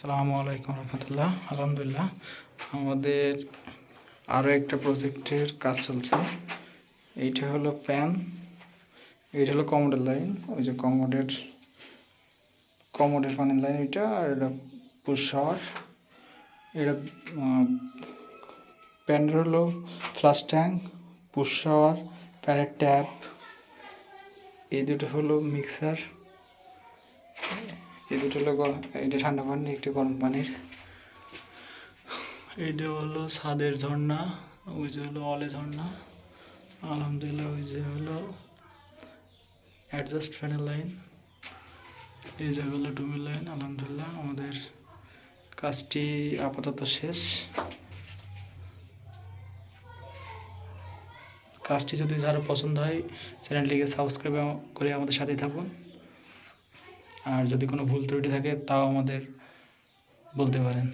আসসালামু আলাইকুম রহমতুল্লাহ। আলহামদুলিল্লাহ, আমাদের আরও একটা প্রজেক্টের কাজ চলছে। এইটা হলো প্যান, এইটা হলো কমোডের লাইন, ওই যে কমোডের পানির লাইন ওইটা, আর এটা পুশ শাওয়ার। এটা প্যানের হলো ফ্লাশ ট্যাঙ্ক, পুশ শাওয়ার, প্যানের ট্যাপ। এই দুটো হলো মিক্সার, এই দুটো হলো এটা ঠান্ডা পানি, একটু গরম পানির। এইটা হলো ছাদের ঝর্ণা, ওই যে হলো অলে ঝর্ণা। আলহামদুলিল্লাহ, ওই যে হলো অ্যাডজাস্ট ফ্যানের লাইন, এই যে হলো টুবির লাইন। আলহামদুলিল্লাহ, আমাদের কাজটি আপাতত শেষ। কাজটি যদি যারা পছন্দ হয় চ্যানেলটিকে সাবস্ক্রাইব করে আমাদের সাথেই থাকুন। আর যদি কোনো ভুল ত্রুটি থাকে তাও আমাদের বলতে পারেন।